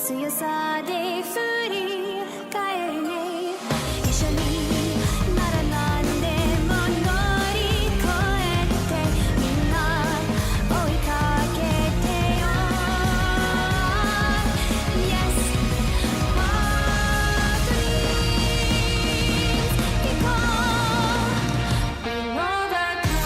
強さで振り返るね一緒にならなんでも乗り越えてみんな追いかけてよ Yes Our dreams keep on We'll overcome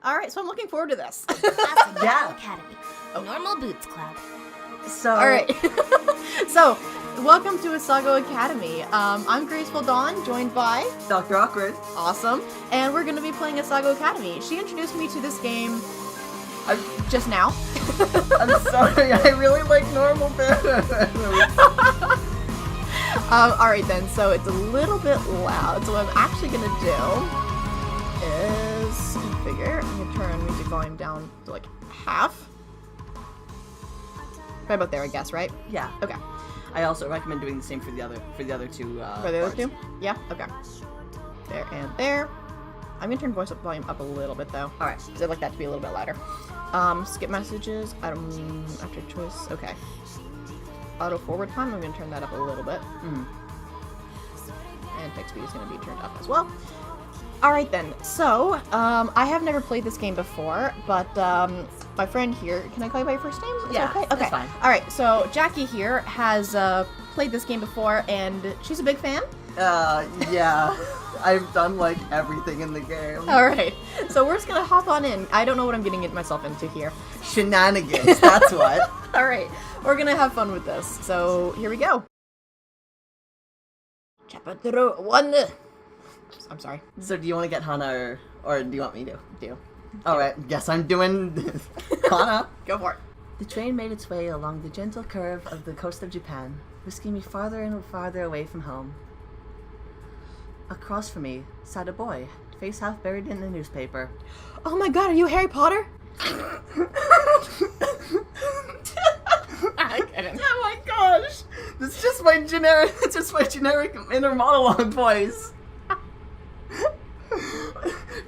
Alright, so I'm looking forward to this. Asagao Yeah. Academy Normal Boots Club So, Alright. So, welcome to Asagao Academy. I'm Graceful Dawn, joined by Dr. Awkward. Awesome, and we're going to be playing Asagao Academy. She introduced me to this game I'm, just now. I'm sorry, I really like normal better. Alright then, so it's a little bit loud, so what I'm actually going to do is configure. I'm going to turn music volume down to like half. Right about there, I guess, right? Yeah. Okay. I also recommend doing the same for the other two. For the other parts. two? Yeah? Okay. There and there. I'm gonna turn voice up volume up a little bit though. Alright. Because I'd like that to be a little bit louder. Skip messages. After choice. Okay. Auto forward time. I'm gonna turn that up a little bit. And text speed is gonna be turned up as well. Alright then. So, I have never played this game before, but my friend here, can I call you by your first name? Is Yeah, that okay? that's Okay. fine. Alright, so Jacqui here has played this game before, and she's a big fan. Yeah. I've done like everything in the game. Alright, so we're just gonna hop on in. I don't know what I'm getting myself into here. Shenanigans, that's what. Alright, we're gonna have fun with this. So, here we go. Chapter 1. I'm sorry. So do you want to get Hana or do you want me to? Do. Alright, guess I'm doing this. Hana. Go for it. The train made its way along the gentle curve of the coast of Japan, whisking me farther and farther away from home. Across from me sat a boy, face half buried in the newspaper. Oh my god, are you Harry Potter? I couldn't. Oh my gosh! It's just my generic inner monologue voice.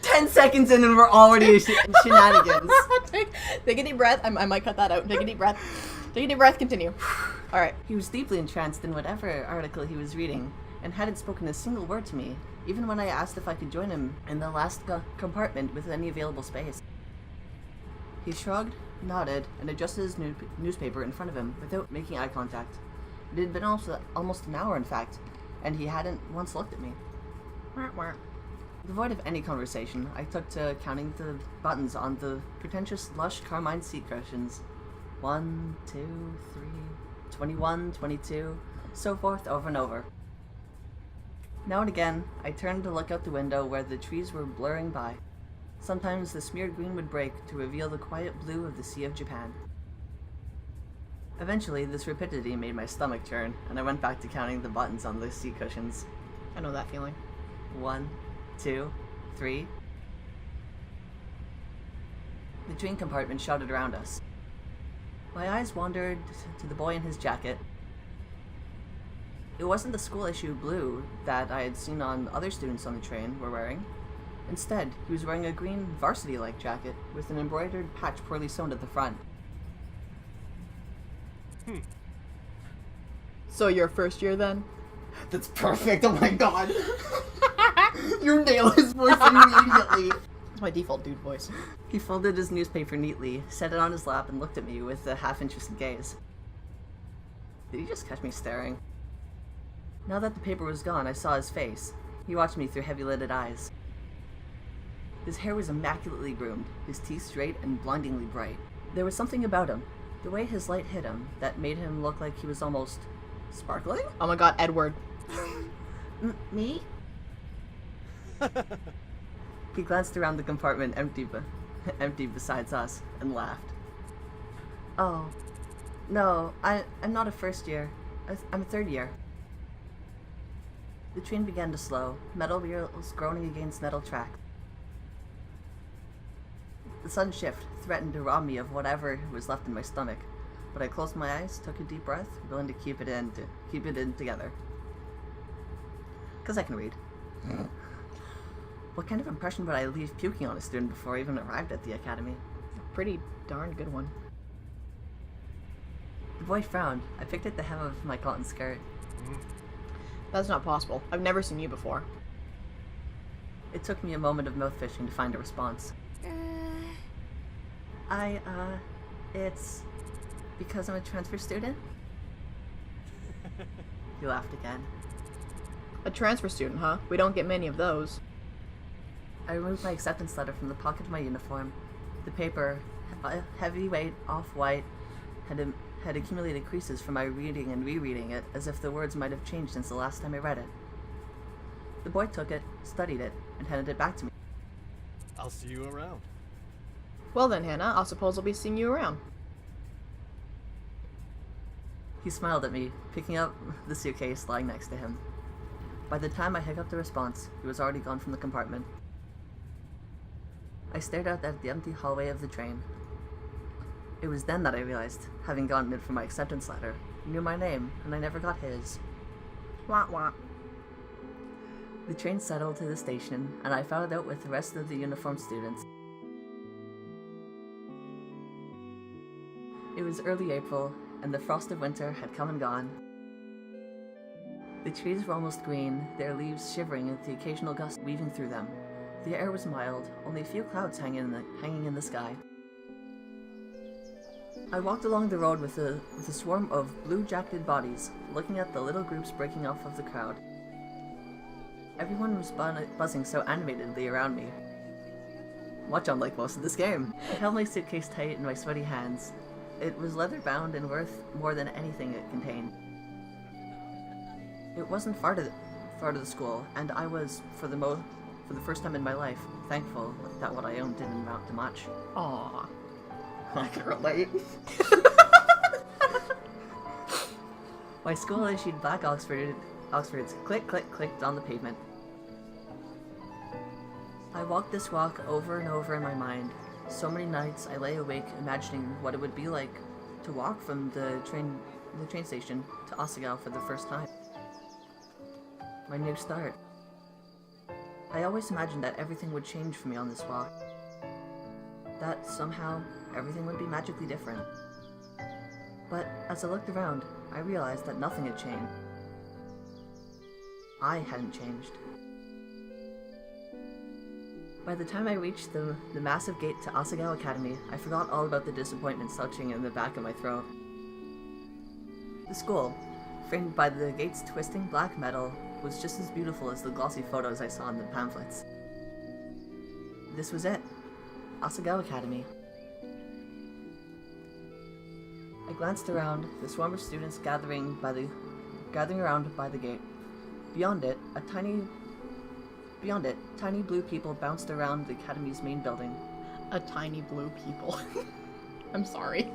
10 seconds in and we're already shenanigans. Take a deep breath. I might cut that out. Take a deep breath. Take a deep breath. Continue. Alright. He was deeply entranced in whatever article he was reading, and hadn't spoken a single word to me, even when I asked if I could join him in the last compartment with any available space. He shrugged, nodded, and adjusted his newspaper in front of him without making eye contact. It had been almost an hour, in fact, and he hadn't once looked at me. Devoid of any conversation, I took to counting the buttons on the pretentious, lush carmine seat cushions. 1, 2, 3, 21, 22, so forth over and over. Now and again, I turned to look out the window where the trees were blurring by. Sometimes the smeared green would break to reveal the quiet blue of the Sea of Japan. Eventually, this rapidity made my stomach turn, and I went back to counting the buttons on the seat cushions. I know that feeling. 1, 2, 3. The train compartment shouted around us. My eyes wandered to the boy in his jacket. It wasn't the school issue blue that I had seen on other students on the train were wearing. Instead, he was wearing a green varsity-like jacket with an embroidered patch poorly sewn at the front. So you're first year then? That's perfect, oh my god! You nail his voice immediately! It's my default dude voice. He folded his newspaper neatly, set it on his lap, and looked at me with a half-interested gaze. Did he just catch me staring? Now that the paper was gone, I saw his face. He watched me through heavy-lidded eyes. His hair was immaculately groomed, his teeth straight and blindingly bright. There was something about him, the way his light hit him, that made him look like he was almost sparkling? Oh my god, Edward. Me? He glanced around the compartment empty besides us, and laughed. Oh, no, I'm not a first year. I'm a third year. The train began to slow, metal wheels groaning against metal tracks. The sudden shift threatened to rob me of whatever was left in my stomach, but I closed my eyes, took a deep breath, willing to keep it in together. 'Cause I can read. What kind of impression would I leave puking on a student before I even arrived at the academy? Pretty darn good one. The boy frowned. I picked at the hem of my cotton skirt. That's not possible. I've never seen you before. It took me a moment of mouth fishing to find a response. It's because I'm a transfer student? He laughed again. A transfer student, huh? We don't get many of those. I removed my acceptance letter from the pocket of my uniform. The paper, heavyweight, off-white, had accumulated creases from my reading and rereading it, as if the words might have changed since the last time I read it. The boy took it, studied it, and handed it back to me. I'll see you around. Well then, Hannah, I'll suppose I'll be seeing you around. He smiled at me, picking up the suitcase lying next to him. By the time I hiccuped the response, he was already gone from the compartment. I stared out at the empty hallway of the train. It was then that I realized, having gotten it from my acceptance letter, he knew my name, and I never got his. Wah wah. The train settled to the station, and I filed out with the rest of the uniformed students. It was early April, and the frost of winter had come and gone. The trees were almost green, their leaves shivering with the occasional gust weaving through them. The air was mild, only a few clouds hanging in the sky. I walked along the road with a swarm of blue-jacketed bodies, looking at the little groups breaking off of the crowd. Everyone was buzzing so animatedly around me. Much unlike most of this game. I held my suitcase tight in my sweaty hands. It was leather-bound and worth more than anything it contained. It wasn't far to the school, and I was, for the first time in my life, thankful that what I owned didn't amount to much. Aww. I can relate. My school issued black Oxfords clicked on the pavement. I walked this walk over and over in my mind. So many nights I lay awake imagining what it would be like to walk from the train station to Asagao for the first time. My new start. I always imagined that everything would change for me on this walk. That somehow everything would be magically different. But as I looked around, I realized that nothing had changed. I hadn't changed. By the time I reached the massive gate to Asagao Academy, I forgot all about the disappointment slouching in the back of my throat. The school, framed by the gate's twisting black metal, was just as beautiful as the glossy photos I saw in the pamphlets. This was it. Asagao Academy. I glanced around, the swarm of students gathering around by the gate. Beyond it, tiny blue people bounced around the academy's main building. A tiny blue people. I'm sorry.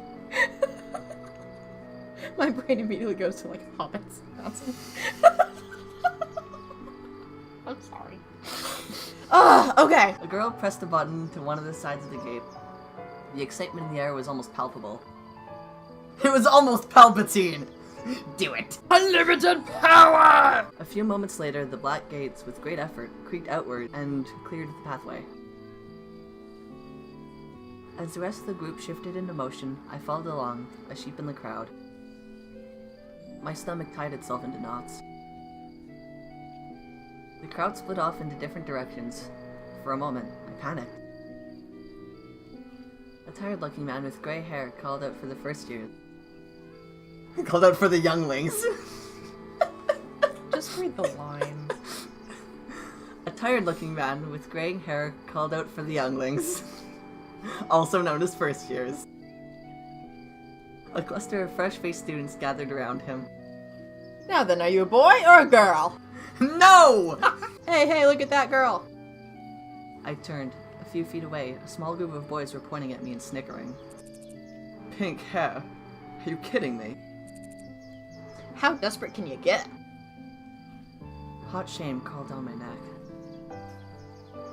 My brain immediately goes to like hobbits bouncing. I'm sorry. Okay. A girl pressed a button to one of the sides of the gate. The excitement in the air was almost palpable. It was almost Palpatine! Do it! Unlimited power! A few moments later, the black gates, with great effort, creaked outward and cleared the pathway. As the rest of the group shifted into motion, I followed along, a sheep in the crowd. My stomach tied itself into knots. The crowd split off into different directions. For a moment, I panicked. A tired-looking man with grey hair called out for the first year. Called out for the younglings. Just read the line. A tired-looking man with grey hair called out for the younglings, also known as first years. A cluster of fresh-faced students gathered around him. Now then, are you a boy or a girl? No! Hey, look at that girl. I turned. A few feet away, a small group of boys were pointing at me and snickering. Pink hair? Are you kidding me? How desperate can you get? Hot shame crawled down my neck.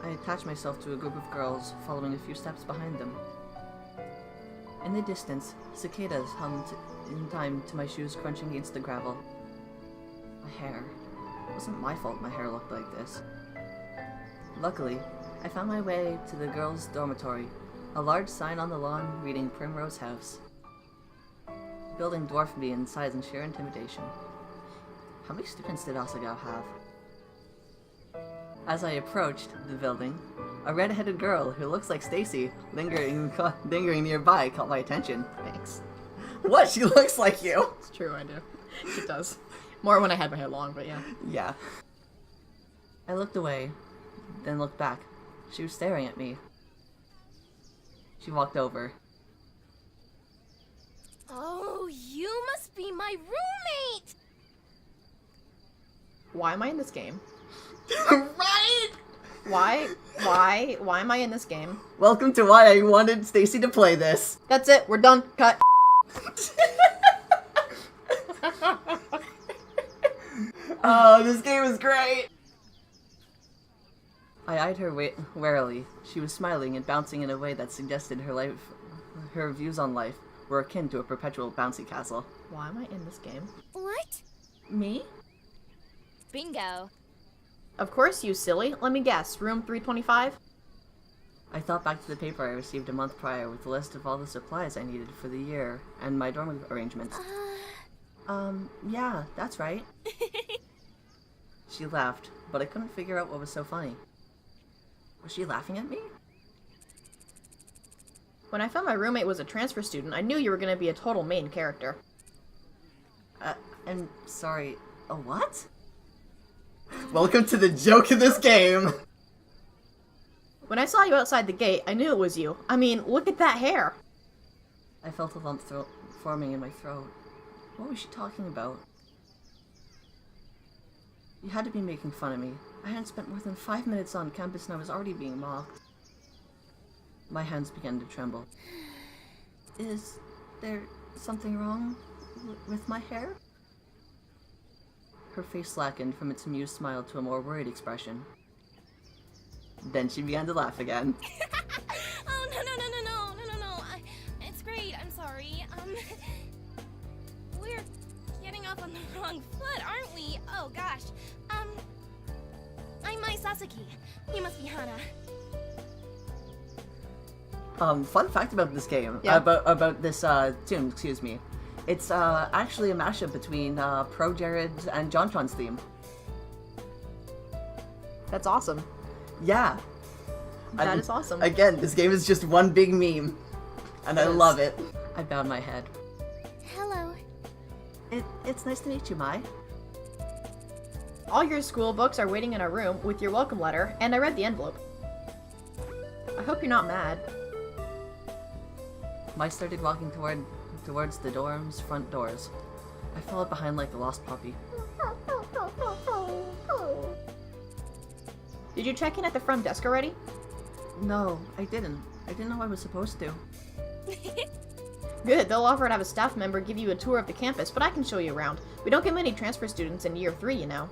I attached myself to a group of girls, following a few steps behind them. In the distance, cicadas hummed in time to my shoes crunching against the gravel. My hair. It wasn't my fault my hair looked like this. Luckily, I found my way to the girls' dormitory, a large sign on the lawn reading Primrose House. The building dwarfed me in size and sheer intimidation. How many students did Asagao have? As I approached the building, a red-headed girl who looks like Stacy, lingering nearby, caught my attention. Thanks. What? She looks like you! It's true, I do. It does. More when I had my hair long, but yeah. Yeah. I looked away, then looked back. She was staring at me. She walked over. Oh, you must be my roommate! Why am I in this game? Right? Why am I in this game? Welcome to why I wanted Stacy to play this. That's it, we're done, cut. Oh, this game is great! I eyed her warily. She was smiling and bouncing in a way that suggested her views on life were akin to a perpetual bouncy castle. Why am I in this game? What? Me? Bingo. Of course, you silly. Let me guess, room 325? I thought back to the paper I received a month prior with a list of all the supplies I needed for the year and my dorm arrangements. Yeah, that's right. She laughed, but I couldn't figure out what was so funny. Was she laughing at me? When I found my roommate was a transfer student, I knew you were going to be a total main character. I'm sorry, a what? Welcome to the joke of this game! When I saw you outside the gate, I knew it was you. I mean, look at that hair! I felt a lump forming in my throat. What was she talking about? You had to be making fun of me. I hadn't spent more than 5 minutes on campus and I was already being mocked. My hands began to tremble. Is there something wrong with my hair? Her face slackened from its amused smile to a more worried expression. Then she began to laugh again. Oh, no. It's great, I'm sorry. We're getting off on the wrong foot, aren't we? Oh, gosh. I'm Mai Sasaki. You must be Hana. Fun fact about this game, Yeah. about this tune, excuse me. It's actually a mashup between Pro Jared and JonTron's theme. That's awesome. Yeah. That is awesome. Again, this game is just one big meme. And I It is. love it. I bowed my head. Hello. It's nice to meet you, Mai. All your school books are waiting in our room with your welcome letter, and I read the envelope. I hope you're not mad. Mai started walking towards the dorm's front doors. I followed behind like a lost puppy. Did you check in at the front desk already? No, I didn't. I didn't know I was supposed to. Good, they'll offer to have a staff member give you a tour of the campus, but I can show you around. We don't get many transfer students in year 3, you know.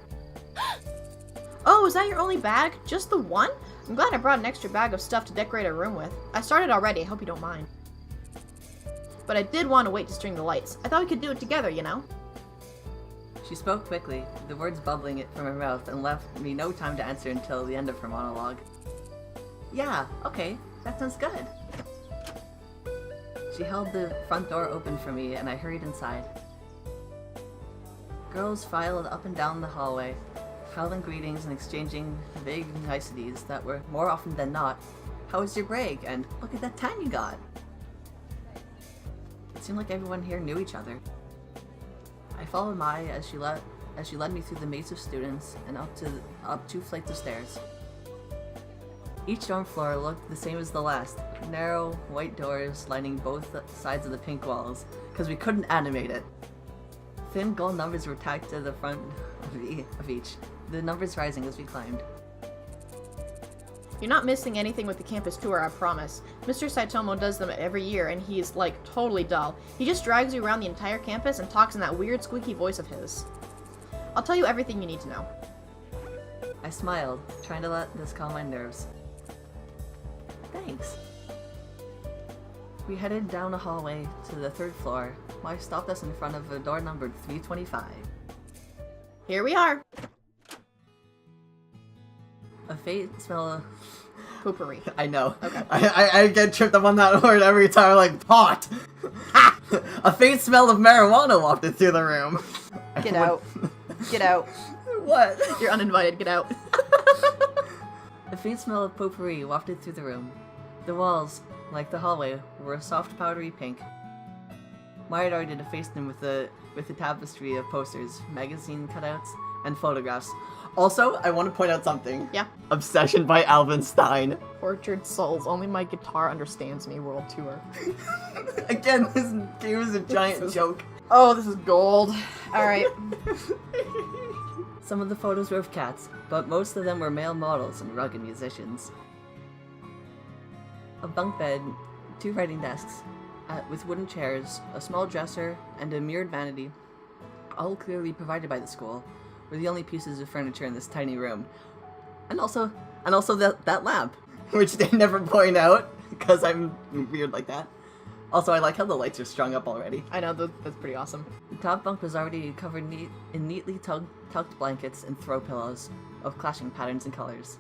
Oh, is that your only bag? Just the one? I'm glad I brought an extra bag of stuff to decorate our room with. I started already, I hope you don't mind. But I did want to wait to string the lights. I thought we could do it together, you know? She spoke quickly, the words bubbling from her mouth, and left me no time to answer until the end of her monologue. Yeah, okay, that sounds good. She held the front door open for me, and I hurried inside. Girls filed up and down the hallway, howling greetings and exchanging vague niceties that were, more often than not, "How was your break?" and "Look at that tan you got." It seemed like everyone here knew each other. I followed Mai as she led me through the maze of students and up 2 flights of stairs. Each dorm floor looked the same as the last, narrow, white doors lining both sides of the pink walls, because we couldn't animate it. Thin gold numbers were tacked to the front of each, the numbers rising as we climbed. You're not missing anything with the campus tour, I promise. Mr. Saitomo does them every year, and he's, like, totally dull. He just drags you around the entire campus and talks in that weird squeaky voice of his. I'll tell you everything you need to know. I smiled, trying to let this calm my nerves. Thanks. We headed down a hallway to the 3rd floor. Mai stopped us in front of a door numbered 325. Here we are! A faint smell of... Potpourri. I know. Okay. I get tripped up on that word every time. I'm like, pot! A faint smell of marijuana wafted through the room. Get out. Get out. What? You're uninvited. Get out. A faint smell of potpourri wafted through the room. The walls, like the hallway, were a soft powdery pink. Maya darted to face them with a tapestry of posters, magazine cutouts, and photographs. Also, I want to point out something. Yeah. Obsession by Alvin Stein. Orchard Souls, Only My Guitar Understands Me World Tour. Again, this game is a giant joke. Oh, this is gold. Alright. Some of the photos were of cats, but most of them were male models and rugged musicians. A bunk bed, 2 writing desks, with wooden chairs, a small dresser, and a mirrored vanity, all clearly provided by the school, were the only pieces of furniture in this tiny room. And also that lamp, which they never point out, because I'm weird like that. Also, I like how the lights are strung up already. I know, that's pretty awesome. The top bunk was already covered in neatly tucked blankets and throw pillows, of clashing patterns and colors.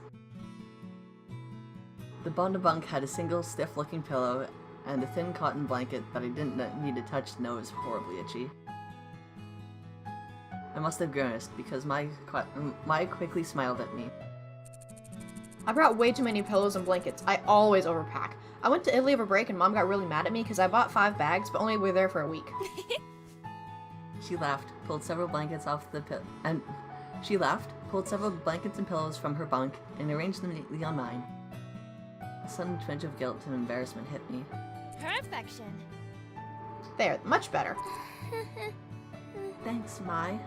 The bottom bunk had a single stiff-looking pillow and a thin cotton blanket that I didn't need to touch to know was horribly itchy. I must have grimaced because Maya quickly smiled at me. I brought way too many pillows and blankets. I always overpack. I went to Italy over break and Mom got really mad at me because I bought 5 bags but only were there for a week. She laughed, pulled several blankets and pillows from her bunk and arranged them neatly on mine. A sudden twinge of guilt and embarrassment hit me. Perfection. There, much better. Thanks, Mai.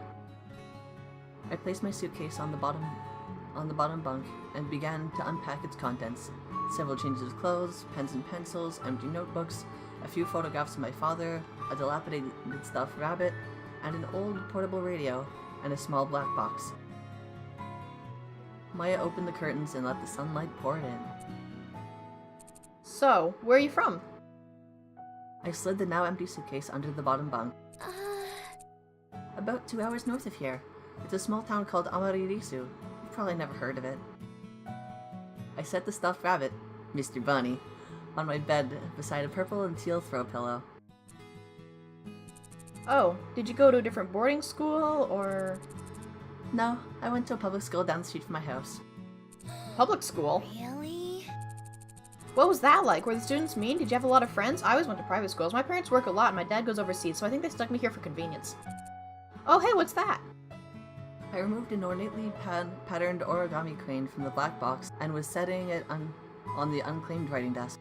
I placed my suitcase on the bottom bunk and began to unpack its contents. Several changes of clothes, pens and pencils, empty notebooks, a few photographs of my father, a dilapidated stuffed rabbit, and an old portable radio, and a small black box. Maya opened the curtains and let the sunlight pour it in. So, where are you from? I slid the now empty suitcase under the bottom bunk. About 2 hours north of here. It's a small town called Amaririsu. You've probably never heard of it. I set the stuffed rabbit, Mr. Bunny, on my bed beside a purple and teal throw pillow. Oh, did you go to a different boarding school, or...? No, I went to a public school down the street from my house. Public school? Really? What was that like? Were the students mean? Did you have a lot of friends? I always went to private schools. My parents work a lot and my dad goes overseas, so I think they stuck me here for convenience. Oh, hey, what's that? I removed an ornately patterned origami crane from the black box and was setting it on the unclaimed writing desk.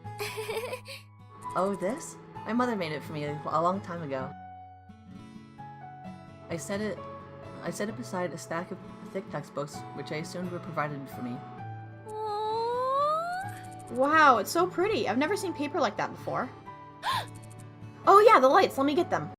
Oh, this? My mother made it for me a long time ago. I set it beside a stack of thick textbooks, which I assumed were provided for me. Aww. Wow, it's so pretty. I've never seen paper like that before. Oh yeah, the lights. Let me get them.